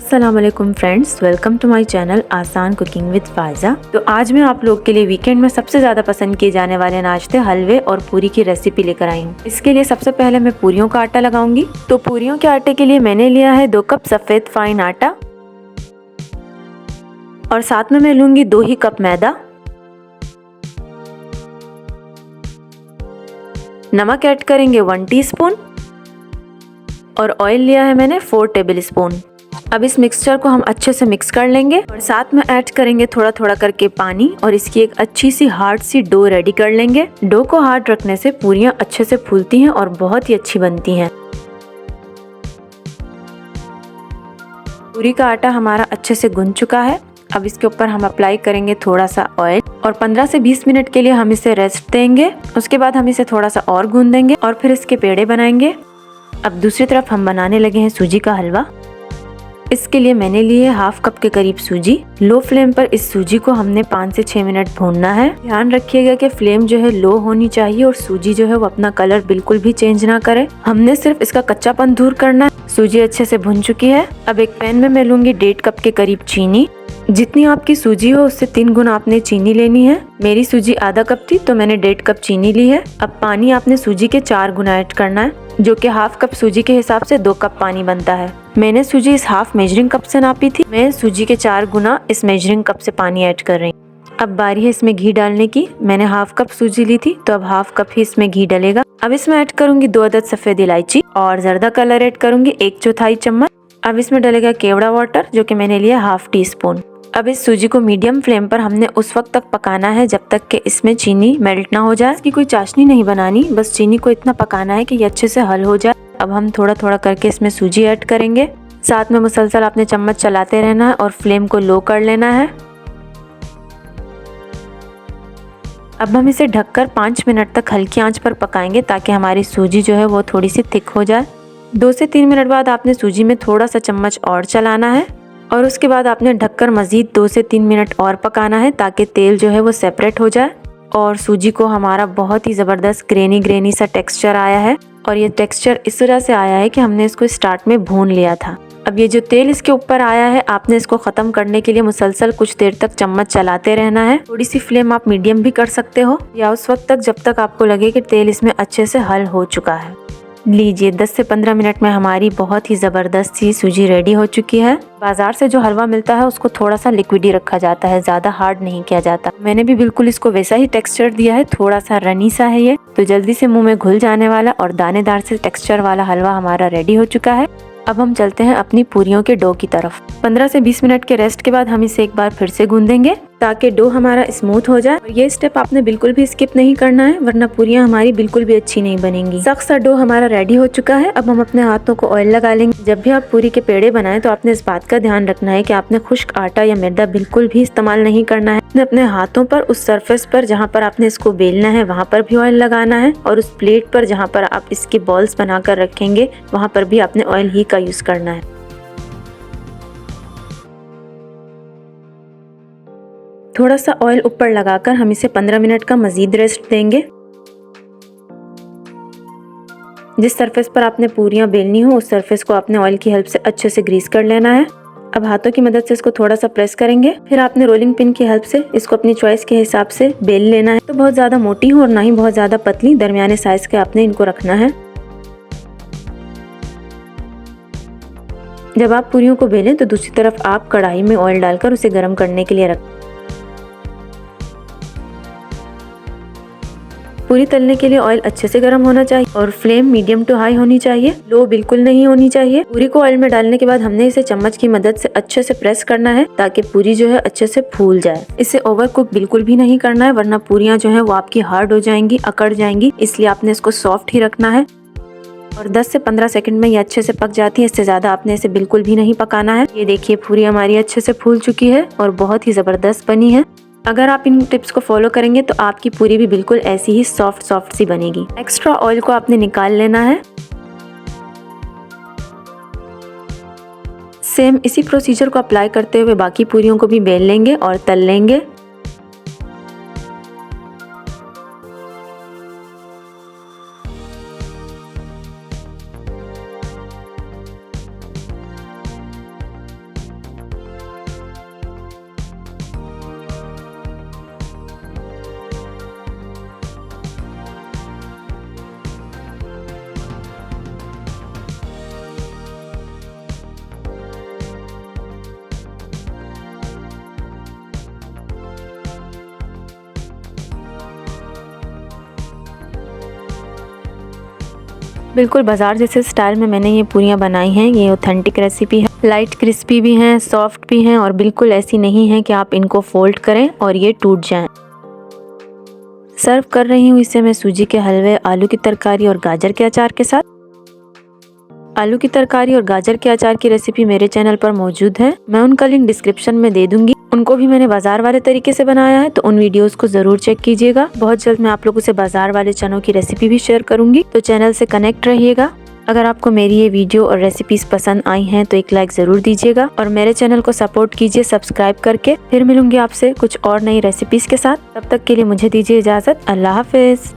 अस्सलाम वालेकुम friends, welcome to my channel आसान कुकिंग विद फायजा। तो आज मैं आप लोग के लिए वीकेंड में सबसे ज़्यादा पसंद किए जाने वाले नाश्ते हलवे और पूरी की रेसिपी लेकर आई हूँ। इसके लिए सबसे पहले मैं पूरियों का आटा लगाऊंगी। तो पूरियों के आटे के लिए मैंने लिया है 2 कप सफ़ेद फाइन आटा और साथ में मैं लूँगी 2 ही कप मैदा। नमक ऐड करेंगे 1 टीस्पून और ऑयल लिया है मैंने 4 टेबल स्पून। अब इस मिक्सचर को हम अच्छे से मिक्स कर लेंगे और साथ में ऐड करेंगे थोड़ा थोड़ा करके पानी और इसकी एक अच्छी सी हार्ड सी डो रेडी कर लेंगे। डो को हार्ड रखने से पूरियां अच्छे से फूलती हैं और बहुत ही अच्छी बनती हैं। पूरी का आटा हमारा अच्छे से गूंथ चुका है। अब इसके ऊपर हम अप्लाई करेंगे थोड़ा सा ऑयल और 15 से 20 मिनट के लिए हम इसे रेस्ट देंगे। उसके बाद हम इसे थोड़ा सा और गूंथ देंगे और फिर इसके पेड़े बनाएंगे। अब दूसरी तरफ हम बनाने लगे हैं सूजी का हलवा। इसके लिए मैंने लिए हाफ कप के करीब सूजी। लो फ्लेम पर इस सूजी को हमने 5 से 6 मिनट भूनना है। ध्यान रखिएगा कि फ्लेम जो है लो होनी चाहिए और सूजी जो है वो अपना कलर बिल्कुल भी चेंज ना करे। हमने सिर्फ इसका कच्चापन दूर करना है। सूजी अच्छे से भुन चुकी है। अब एक पैन में मैं लूंगी 1.5 कप के करीब चीनी। जितनी आपकी सूजी हो उससे 3 गुना आपने चीनी लेनी है। मेरी सूजी आधा कप थी तो मैंने 1.5 कप चीनी ली है। अब पानी आपने सूजी के 4 गुना ऐड करना है, जो कि हाफ कप सूजी के हिसाब से 2 कप पानी बनता है। मैंने सूजी इस हाफ मेजरिंग कप से नापी थी। मैं सूजी के 4 गुना इस मेजरिंग कप से पानी ऐड कर रही हूँ। अब बारी है इसमें घी डालने की। मैंने हाफ कप सूजी ली थी तो अब हाफ कप ही इसमें घी डलेगा। अब इसमें ऐड करूंगी 2 अदद सफेद इलायची और जर्दा कलर ऐड करूंगी 1/4 चम्मच। अब इसमें डलेगा केवड़ा वाटर, जो कि मैंने लिया हाफ टीस्पून। अब इस सूजी को मीडियम फ्लेम पर हमने उस वक्त तक पकाना है जब तक कि इसमें चीनी मेल्ट ना हो जाए। इसकी कोई चाशनी नहीं बनानी, बस चीनी को इतना पकाना है कि ये अच्छे से हल हो जाए। अब हम थोड़ा थोड़ा करके इसमें सूजी ऐड करेंगे। साथ में मुसलसल आपने चम्मच चलाते रहना है और फ्लेम को लो कर लेना है। अब हम इसे ढककर 5 मिनट तक हल्की आंच पर पकाएंगे ताकि हमारी सूजी जो है वो थोड़ी सी थिक हो जाए। 2 से 3 मिनट बाद आपने सूजी में थोड़ा सा चम्मच और चलाना है और उसके बाद आपने ढककर मजीद 2 से 3 मिनट और पकाना है ताकि तेल जो है वो सेपरेट हो जाए। और सूजी को हमारा बहुत ही ज़बरदस्त ग्रेनी सा टेक्सचर आया है और ये टेक्सचर इस वजह से आया है कि हमने इसको स्टार्ट में भून लिया था। अब ये जो तेल इसके ऊपर आया है, आपने इसको ख़त्म करने के लिए मुसलसल कुछ देर तक चम्मच चलाते रहना है। थोड़ी सी फ्लेम आप मीडियम भी कर सकते हो या उस वक्त तक जब तक आपको लगे कि तेल इसमें अच्छे से हल हो चुका है। लीजिए 10 से 15 मिनट में हमारी बहुत ही ज़बरदस्त सी सूजी रेडी हो चुकी है। बाजार से जो हलवा मिलता है उसको थोड़ा सा लिक्विडी रखा जाता है, ज़्यादा हार्ड नहीं किया जाता। मैंने भी बिल्कुल इसको वैसा ही टेक्सचर दिया है, थोड़ा सा रनी सा है ये, तो जल्दी से मुंह में घुल जाने वाला और दानेदार से टेक्सचर वाला हलवा हमारा रेडी हो चुका है। अब हम चलते हैं अपनी पूरियों के डो की तरफ। 15 से 20 मिनट के रेस्ट के बाद हम इसे एक बार फिर से गूंदेंगे ताकि डो हमारा स्मूथ हो जाए। और ये स्टेप आपने बिल्कुल भी स्किप नहीं करना है, वरना पूरियां हमारी बिल्कुल भी अच्छी नहीं बनेंगी। सख्त सा डो हमारा रेडी हो चुका है। अब हम अपने हाथों को ऑयल लगा लेंगे। जब भी आप पूरी के पेड़े बनाएं तो आपने इस बात का ध्यान रखना है कि आपने खुश्क आटा या मैदा बिल्कुल भी इस्तेमाल नहीं करना है। अपने हाथों पर उस सरफेस पर जहाँ पर आपने इसको बेलना है वहाँ पर भी ऑयल लगाना है और उस प्लेट पर जहाँ पर आप इसके बॉल्स बनाकर रखेंगे वहाँ पर भी आपने ऑयल ही का यूज करना है। थोड़ा सा ऑयल ऊपर लगाकर हम इसे 15 मिनट का मजीद रेस्ट देंगे। जिस सरफेस पर आपने पूरियां बेलनी हो उस सरफेस को आपने ऑयल की हेल्प से अच्छे से ग्रीस कर लेना है। अब हाथों की मदद से इसको थोड़ा सा प्रेस करेंगे, फिर आपने रोलिंग पिन की हेल्प से इसको अपनी चॉइस के हिसाब से बेल लेना है। तो बहुत ज़्यादा मोटी हो और ना ही बहुत ज़्यादा पतली, दरमियाने साइज के आपने इनको रखना है। जब आप पूरियों को बेलें तो दूसरी तरफ आप कढ़ाई में ऑयल डालकर उसे गर्म करने के लिए रखें। पूरी तलने के लिए ऑयल अच्छे से गर्म होना चाहिए और फ्लेम मीडियम टू हाई होनी चाहिए, लो बिल्कुल नहीं होनी चाहिए। पूरी को ऑयल में डालने के बाद हमने इसे चम्मच की मदद से अच्छे से प्रेस करना है ताकि पूरी जो है अच्छे से फूल जाए। इसे ओवर कुक बिल्कुल भी नहीं करना है, वरना पूरियां जो है वो आपकी हार्ड हो जाएंगी, अकड़ जाएंगी। इसलिए आपने इसको सॉफ्ट ही रखना है और 10 से 15 सेकंड में ये अच्छे से पक जाती है। इससे ज़्यादा आपने इसे बिल्कुल भी नहीं पकाना है। ये देखिए पूरी हमारी अच्छे से फूल चुकी है और बहुत ही ज़बरदस्त बनी है। अगर आप इन टिप्स को फॉलो करेंगे तो आपकी पूरी भी बिल्कुल ऐसी ही सॉफ्ट सी बनेगी। एक्स्ट्रा ऑयल को आपने निकाल लेना है। सेम इसी प्रोसीजर को अप्लाई करते हुए बाकी पूरियों को भी बेल लेंगे और तल लेंगे। बिल्कुल बाजार जैसे स्टाइल में मैंने ये पूरियाँ बनाई हैं। ये ऑथेंटिक रेसिपी है, लाइट क्रिस्पी भी हैं, सॉफ्ट भी हैं और बिल्कुल ऐसी नहीं है कि आप इनको फोल्ड करें और ये टूट जाएं। सर्व कर रही हूँ इसे मैं सूजी के हलवे, आलू की तरकारी और गाजर के अचार के साथ। आलू की तरकारी और गाजर के अचार की रेसिपी मेरे चैनल पर मौजूद है, मैं उनका लिंक डिस्क्रिप्शन में दे दूंगी। उनको भी मैंने बाजार वाले तरीके से बनाया है, तो उन वीडियोस को जरूर चेक कीजिएगा। बहुत जल्द मैं आप लोगों से बाजार वाले चनों की रेसिपी भी शेयर करूंगी, तो चैनल से कनेक्ट रहिएगा। अगर आपको मेरी ये वीडियो और रेसिपीज पसंद आई हैं तो एक लाइक जरूर दीजिएगा और मेरे चैनल को सपोर्ट कीजिए सब्सक्राइब करके। फिर मिलूंगी आपसे कुछ और नई रेसिपीज के साथ, तब तक के लिए मुझे दीजिए इजाजत। अल्लाह हाफिज।